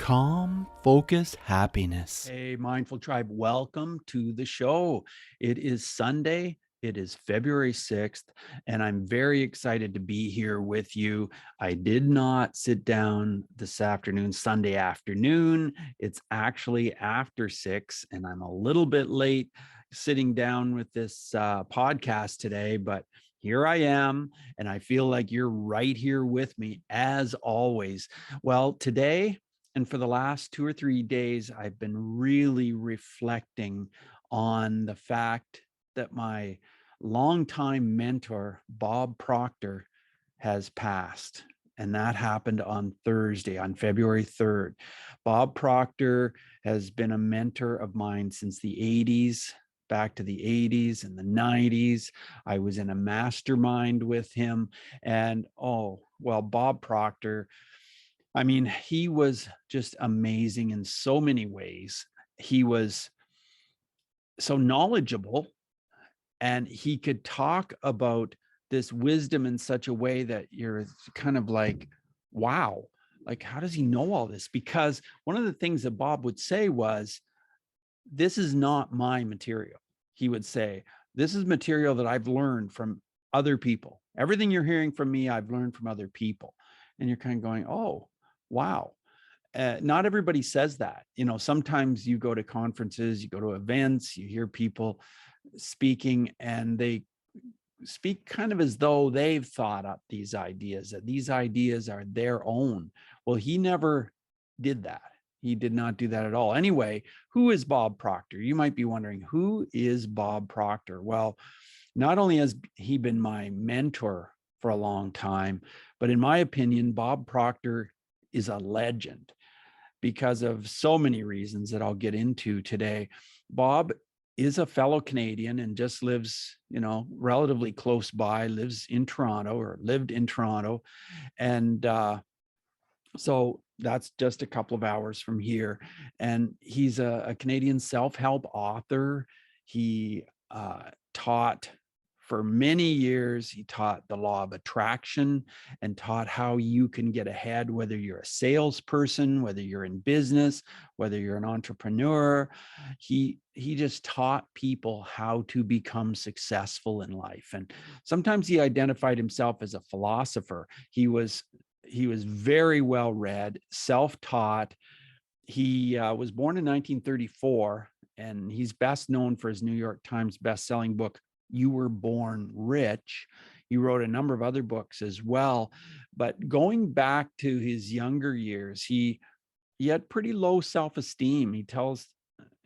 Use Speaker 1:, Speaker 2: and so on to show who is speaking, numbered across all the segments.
Speaker 1: Calm, focus, happiness.
Speaker 2: Hey, Mindful Tribe, welcome to the show. It is Sunday. It is February 6th, and I'm very excited to be here with you. I did not sit down this afternoon, Sunday afternoon. It's actually after 6, and I'm a little bit late sitting down with this podcast today, but here I am, and I feel like you're right here with me as always. Well, today, and for the last 2 or 3 days, I've been really reflecting on the fact that my longtime mentor, Bob Proctor, has passed. And that happened on Thursday, on February 3rd. Bob Proctor has been a mentor of mine since the 80s, back to the 80s and the 90s. I was in a mastermind with him. And Bob Proctor, I mean, he was just amazing in so many ways. He was so knowledgeable, and he could talk about this wisdom in such a way that you're kind of like, wow, like, how does he know all this? Because one of the things that Bob would say was, this is not my material. He would say, this is material that I've learned from other people. Everything you're hearing from me, I've learned from other people. And you're kind of going, oh, wow. Not everybody says that. Sometimes you go to conferences, you go to events, you hear people speaking, and they speak kind of as though they've thought up these ideas, that these ideas are their own. Well, he never did that. He did not do that at all. Anyway, who is Bob Proctor? You might be wondering, who is Bob Proctor? Well, not only has he been my mentor for a long time, but in my opinion, Bob Proctor is a legend because of so many reasons that I'll get into today. Bob is a fellow Canadian and just lives, relatively close by, lives in Toronto, or lived in Toronto. And so that's just a couple of hours from here. And he's a Canadian self-help author. He taught for many years. He taught the law of attraction and taught how you can get ahead, whether you're a salesperson, whether you're in business, whether you're an entrepreneur. He just taught people how to become successful in life. And sometimes he identified himself as a philosopher. He was very well read, self-taught. He was born in 1934, and he's best known for his New York Times best-selling book, You Were Born Rich. He wrote a number of other books as well. But going back to his younger years, he had pretty low self-esteem. He tells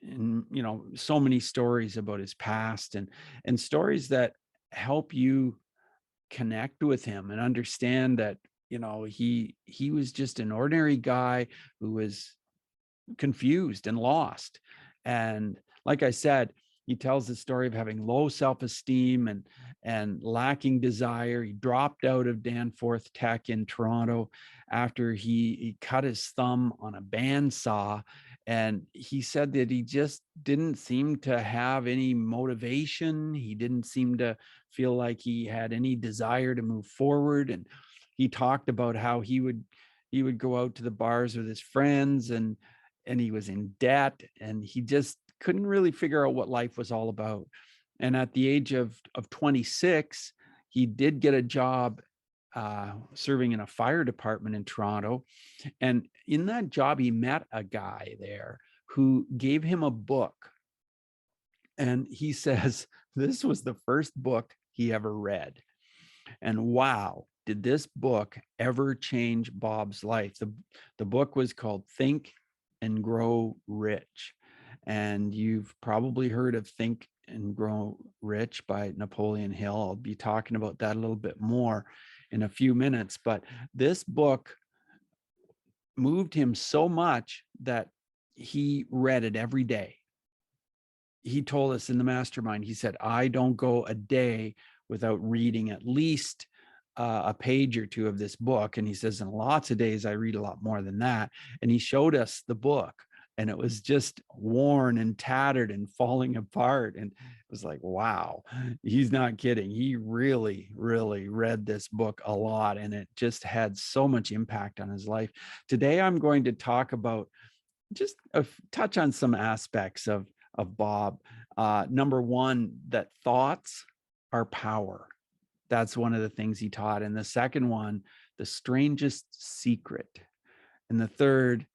Speaker 2: in so many stories about his past, and stories that help you connect with him and understand that he was just an ordinary guy who was confused and lost. And like I said, he tells the story of having low self-esteem and lacking desire. He dropped out of Danforth Tech in Toronto after he cut his thumb on a bandsaw. And he said that he just didn't seem to have any motivation. He didn't seem to feel like he had any desire to move forward. And he talked about how he would go out to the bars with his friends, and he was in debt, and he just couldn't really figure out what life was all about. And at the age of 26, he did get a job serving in a fire department in Toronto. And in that job, he met a guy there who gave him a book. And he says this was the first book he ever read. And wow, did this book ever change Bob's life? The book was called Think and Grow Rich. And you've probably heard of Think and Grow Rich by Napoleon Hill. I'll be talking about that a little bit more in a few minutes. But this book moved him so much that he read it every day. He told us in the mastermind, he said, I don't go a day without reading at least a page or two of this book. And he says, in lots of days, I read a lot more than that. And he showed us the book, and it was just worn and tattered and falling apart. And was like, wow, he's not kidding. He really, really read this book a lot, and it just had so much impact on his life. Today, I'm going to talk about just touch on some aspects of Bob. Number one, that thoughts are power. That's one of the things he taught. And the second one, the strangest secret. And the third,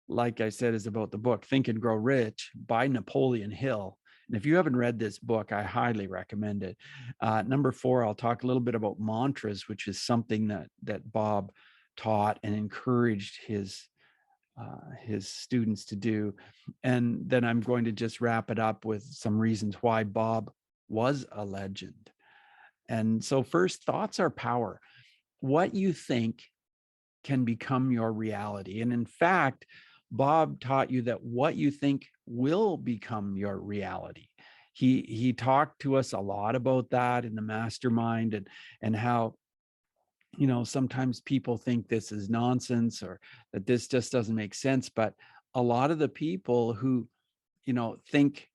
Speaker 2: like I said, is about the book Think and Grow Rich by Napoleon Hill. And if you haven't read this book, I highly recommend it. Number four, I'll talk a little bit about mantras, which is something that Bob taught and encouraged his students to do. And then I'm going to just wrap it up with some reasons why Bob was a legend. And so first, thoughts are power. What you think can become your reality. And in fact, Bob taught you that what you think will become your reality. He talked to us a lot about that in the mastermind, and how, you know, sometimes people think this is nonsense or that this just doesn't make sense. But a lot of the people who, you know, think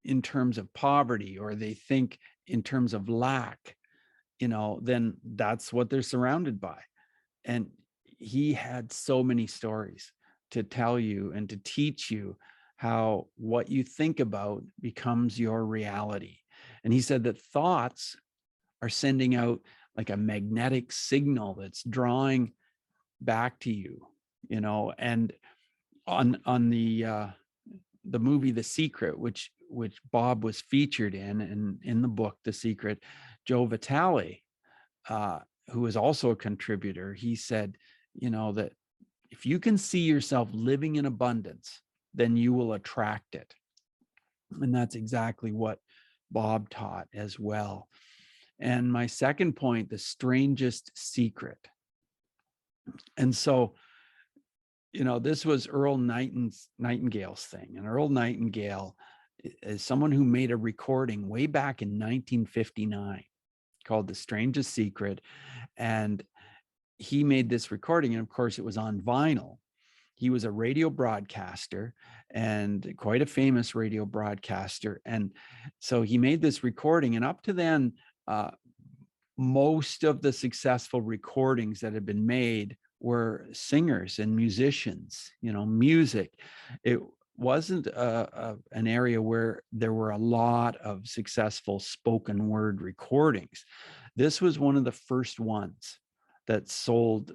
Speaker 2: in terms of poverty, or they think in terms of lack, you know, then that's what they're surrounded by. And he had so many stories to tell you and to teach you how what you think about becomes your reality. And he said that thoughts are sending out like a magnetic signal that's drawing back to you, you know. And on the movie The Secret, which Bob was featured in the book The Secret, Joe Vitale, who is also a contributor, he said, you know, that if you can see yourself living in abundance, then you will attract it. And that's exactly what Bob taught as well. And my second point, the strangest secret. And so, you know, this was Earl Nightingale's thing. And Earl Nightingale is someone who made a recording way back in 1959 called The Strangest Secret. And he made this recording, and of course it was on vinyl. He was a radio broadcaster, and quite a famous radio broadcaster. And so he made this recording, and up to then, most of the successful recordings that had been made were singers and musicians, you know, music. It wasn't an area where there were a lot of successful spoken word recordings. This was one of the first ones that sold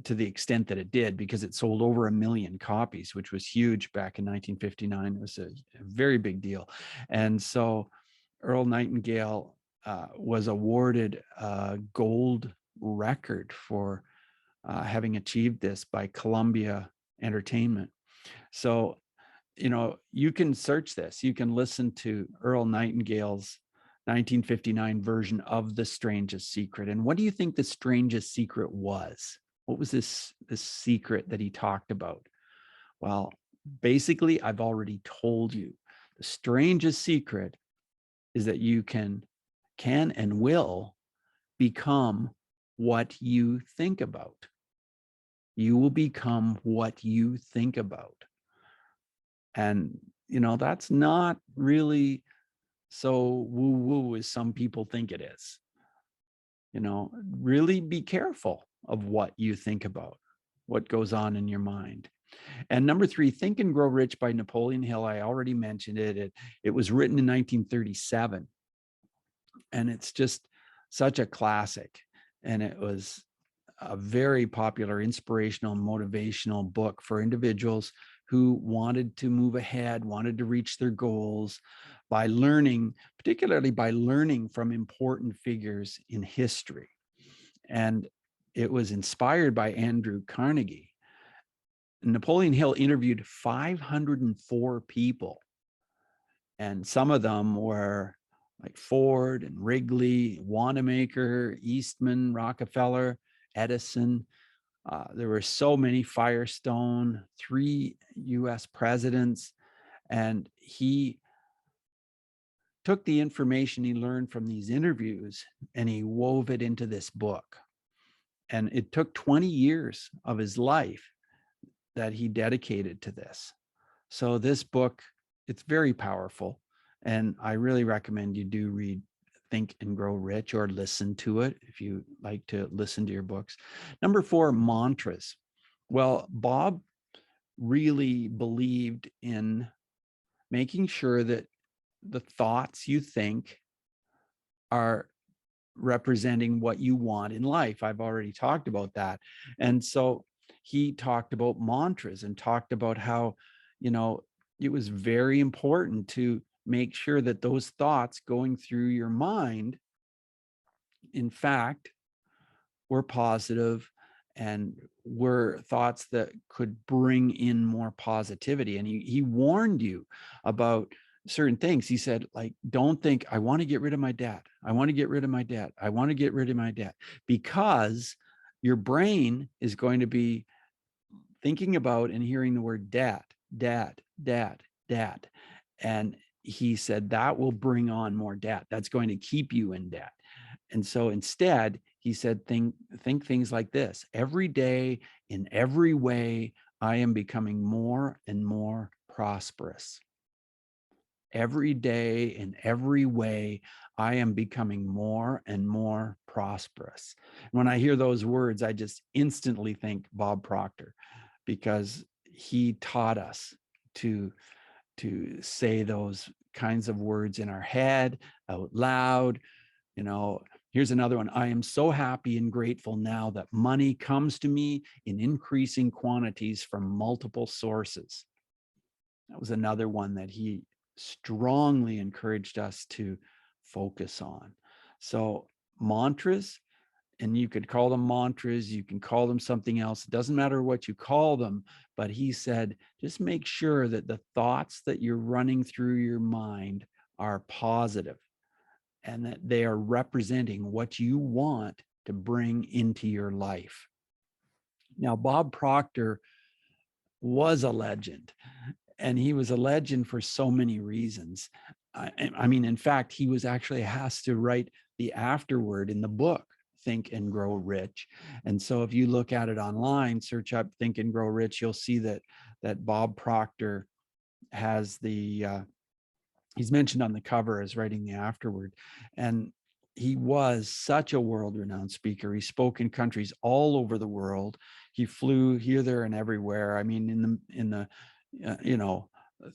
Speaker 2: to the extent that it did, because it sold over 1 million copies, which was huge back in 1959. It was a very big deal. And so Earl Nightingale was awarded a gold record for having achieved this by Columbia Entertainment. So, you know, you can search this. You can listen to Earl Nightingale's 1959 version of The Strangest Secret. And what do you think the strangest secret was? What was this secret that he talked about? Well, basically, I've already told you. The strangest secret is that you can and will become what you think about. You will become what you think about. And, you know, that's not really so woo-woo as some people think it is. You know, really be careful of what you think about, what goes on in your mind. And number three, Think and Grow Rich by Napoleon Hill. I already mentioned it. It was written in 1937. And it's just such a classic. And it was a very popular, inspirational, motivational book for individuals who wanted to move ahead, wanted to reach their goals by learning, particularly by learning from important figures in history. And it was inspired by Andrew Carnegie. Napoleon Hill interviewed 504 people, and some of them were like Ford and Wrigley, Wanamaker, Eastman, Rockefeller, Edison. There were so many, Firestone, 3 US presidents. And he took the information he learned from these interviews and he wove it into this book. And it took 20 years of his life that he dedicated to this. So this book it's very powerful. And I really recommend you do read Think and Grow Rich, or listen to it if you like to listen to your books. Number 4, mantras. Well, Bob really believed in making sure that the thoughts you think are representing what you want in life. I've already talked about that. And so he talked about mantras and talked about how, you know, it was very important to make sure that those thoughts going through your mind, in fact, were positive and were thoughts that could bring in more positivity. And he warned you about certain things. He said, like, don't think, I want to get rid of my debt. I want to get rid of my debt. I want to get rid of my debt, because your brain is going to be thinking about and hearing the word debt, debt, debt, debt. And he said that will bring on more debt. That's going to keep you in debt. And so instead, he said, think things like this: every day, in every way, I am becoming more and more prosperous. Every day, in every way, I am becoming more and more prosperous. When I hear those words, I just instantly think Bob Proctor, because he taught us to say those kinds of words in our head out loud. Here's another one: I am so happy and grateful now that money comes to me in increasing quantities from multiple sources. That was another one that he strongly encouraged us to focus on. So mantras, and you could call them mantras, you can call them something else. It doesn't matter what you call them, but he said, just make sure that the thoughts that you're running through your mind are positive and that they are representing what you want to bring into your life. Now, Bob Proctor was a legend, and he was a legend for so many reasons. I mean, in fact, he was actually asked to write the afterword in the book, Think and Grow Rich. And so if you look at it online, search up Think and Grow Rich, you'll see that Bob Proctor has he's mentioned on the cover as writing the afterword. And he was such a world-renowned speaker. He spoke in countries all over the world. He flew here, there, and everywhere. I mean, in the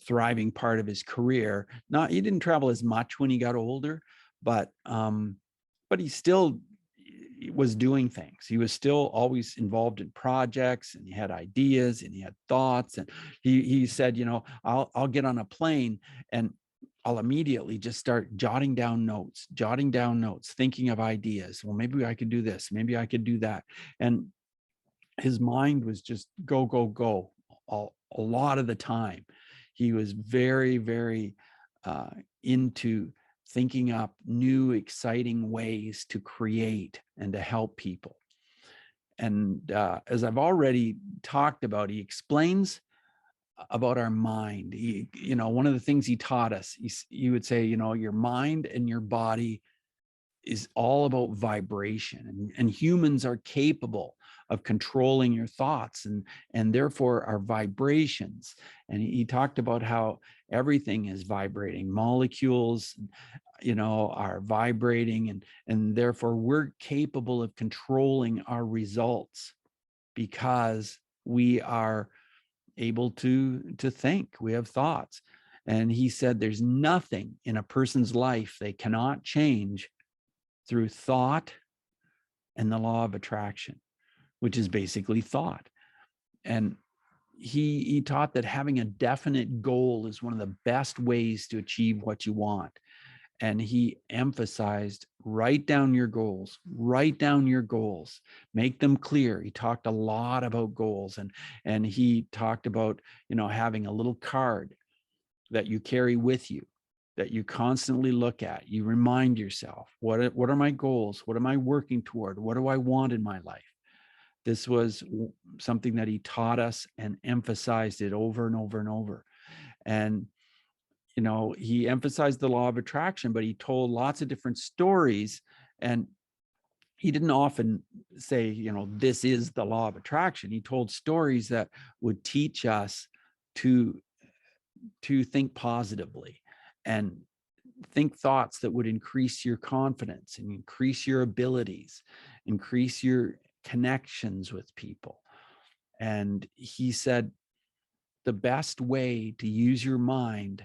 Speaker 2: thriving part of his career. He didn't travel as much when he got older, but he still was doing things. He was still always involved in projects, and he had ideas and he had thoughts. And he said, I'll get on a plane and I'll immediately just start jotting down notes, thinking of ideas. Well, maybe I could do this, maybe I could do that. And his mind was just go, go, go a lot of the time. He was very, very into thinking up new, exciting ways to create and to help people. And as I've already talked about, he explains about our mind. One of the things he taught us, he would say, your mind and your body is all about vibration, and humans are capable of controlling your thoughts and therefore our vibrations. And he talked about how everything is vibrating. Molecules, are vibrating, and therefore we're capable of controlling our results because we are able to think. We have thoughts. And he said there's nothing in a person's life they cannot change through thought and the law of attraction, which is basically thought. And he taught that having a definite goal is one of the best ways to achieve what you want. And he emphasized, write down your goals, make them clear. He talked a lot about goals, and he talked about, having a little card that you carry with you, that you constantly look at. You remind yourself, what are my goals? What am I working toward? What do I want in my life? This was something that he taught us and emphasized it over and over and over. And he emphasized the law of attraction, but he told lots of different stories. And he didn't often say, this is the law of attraction. He told stories that would teach us to to think positively and think thoughts that would increase your confidence and increase your abilities, increase your connections with people. And he said the best way to use your mind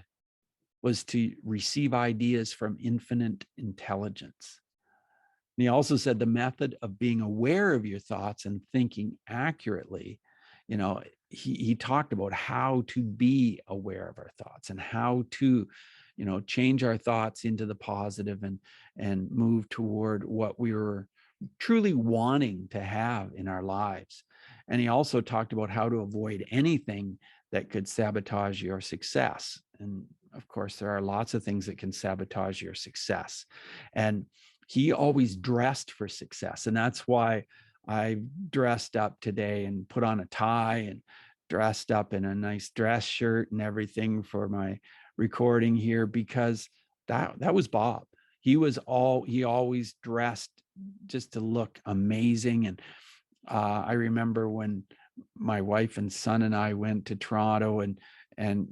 Speaker 2: was to receive ideas from infinite intelligence. And he also said the method of being aware of your thoughts and thinking accurately, you know, he talked about how to be aware of our thoughts and how to, you know, change our thoughts into the positive and move toward what we were truly wanting to have in our lives. And he also talked about how to avoid anything that could sabotage your success. And of course, there are lots of things that can sabotage your success. And he always dressed for success. And that's why I dressed up today and put on a tie and dressed up in a nice dress shirt and everything for my recording here, because that was Bob. He always dressed just to look amazing. And I remember when my wife and son and I went to Toronto and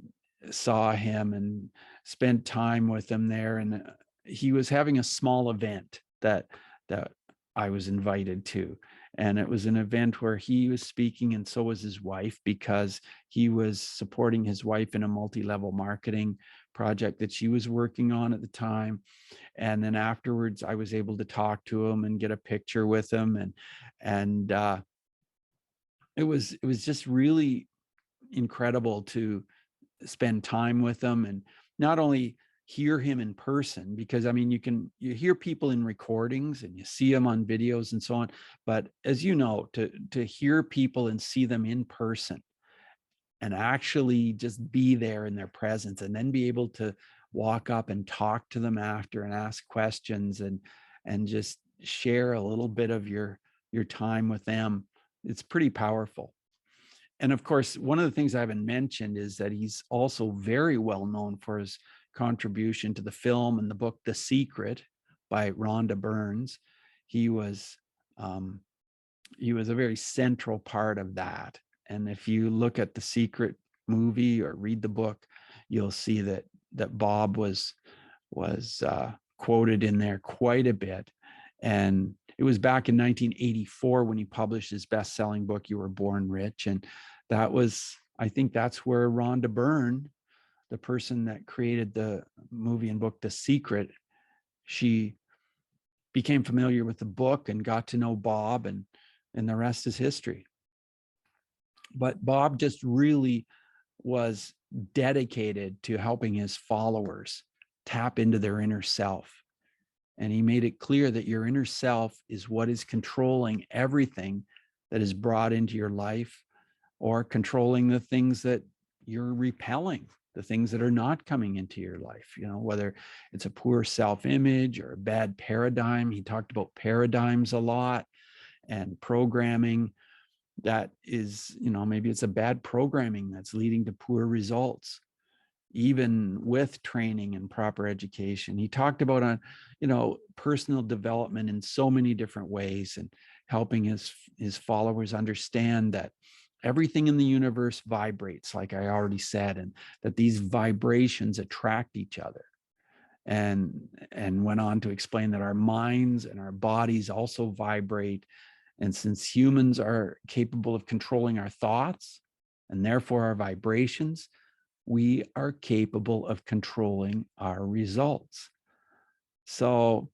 Speaker 2: saw him and spent time with him there. And he was having a small event that I was invited to. And it was an event where he was speaking, and so was his wife, because he was supporting his wife in a multi-level marketing project that she was working on at the time. And then afterwards, I was able to talk to him and get a picture with him. And it was just really incredible to spend time with him and not only hear him in person, because I mean, you hear people in recordings and you see them on videos and so on, but as you know, to hear people and see them in person and actually just be there in their presence, and then be able to walk up and talk to them after and ask questions and just share a little bit of your time with them, it's pretty powerful. And of course, one of the things I haven't mentioned is that he's also very well known for his contribution to the film and the book The Secret by Rhonda Burns. He was um, he was a very central part of that. And if you look at The Secret movie or read the book, you'll see that Bob was quoted in there quite a bit. And it was back in 1984 when he published his best-selling book, You Were Born Rich. And I think that's where Rhonda Byrne, the person that created the movie and book The Secret, she became familiar with the book and got to know Bob, and the rest is history. But Bob just really was dedicated to helping his followers tap into their inner self. And he made it clear that your inner self is what is controlling everything that is brought into your life, or controlling the things that you're repelling, the things that are not coming into your life, you know, whether it's a poor self-image or a bad paradigm. He talked about paradigms a lot, and programming that is, you know, maybe it's a bad programming that's leading to poor results, even with training and proper education. He talked about personal development in so many different ways, and helping his followers understand that everything in the universe vibrates, like I already said, and that these vibrations attract each other. And went on to explain that our minds and our bodies also vibrate. And since humans are capable of controlling our thoughts and therefore our vibrations, we are capable of controlling our results. So,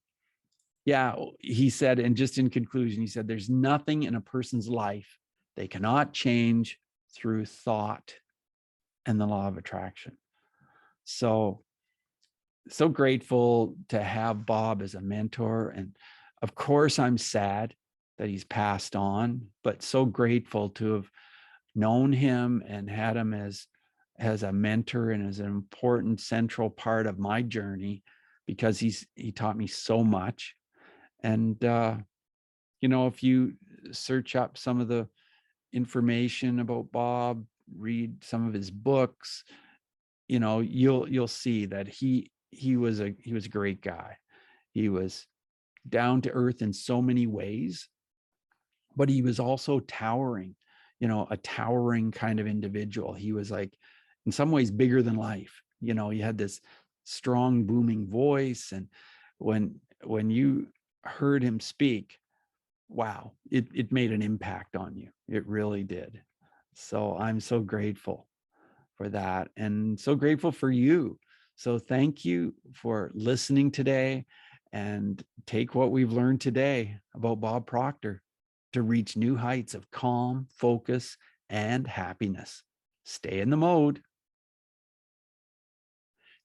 Speaker 2: yeah, he said, and just in conclusion, he said, there's nothing in a person's life they cannot change through thought and the law of attraction. So grateful to have Bob as a mentor. And of course, I'm sad that he's passed on, but so grateful to have known him and had him as a mentor and as an important central part of my journey, because he taught me so much. And if you search up some of the information about Bob, read some of his books, you'll see that he was a great guy. He was down to earth in so many ways, but he was also towering, a towering kind of individual. He was like in some ways bigger than life. You know, you had this strong, booming voice. And when you heard him speak, wow, it made an impact on you. It really did. So I'm so grateful for that and so grateful for you. So thank you for listening today, and take what we've learned today about Bob Proctor to reach new heights of calm, focus, and happiness. Stay in the mode.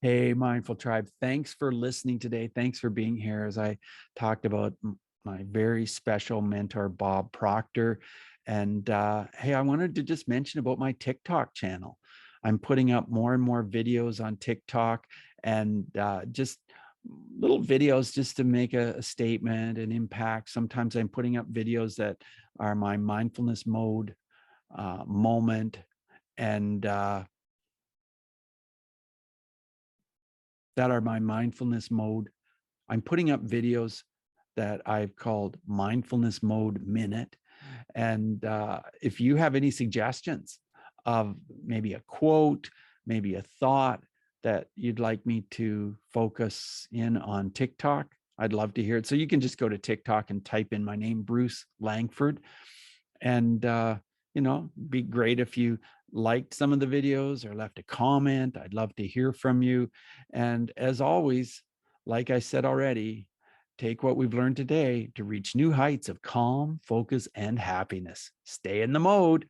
Speaker 2: Hey, Mindful Tribe, thanks for listening today. Thanks for being here as I talked about my very special mentor, Bob Proctor. And hey, I wanted to just mention about my TikTok channel. I'm putting up more and more videos on TikTok, and just little videos just to make a statement and impact. Sometimes I'm putting up videos that are my mindfulness mode moment. And that are my mindfulness mode. I'm putting up videos that I've called Mindfulness Mode Minute. And if you have any suggestions of maybe a quote, maybe a thought that you'd like me to focus in on TikTok, I'd love to hear it. So you can just go to TikTok and type in my name, Bruce Langford. And, be great if you liked some of the videos or left a comment. I'd love to hear from you. And as always, like I said already, take what we've learned today to reach new heights of calm, focus, and happiness. Stay in the mode.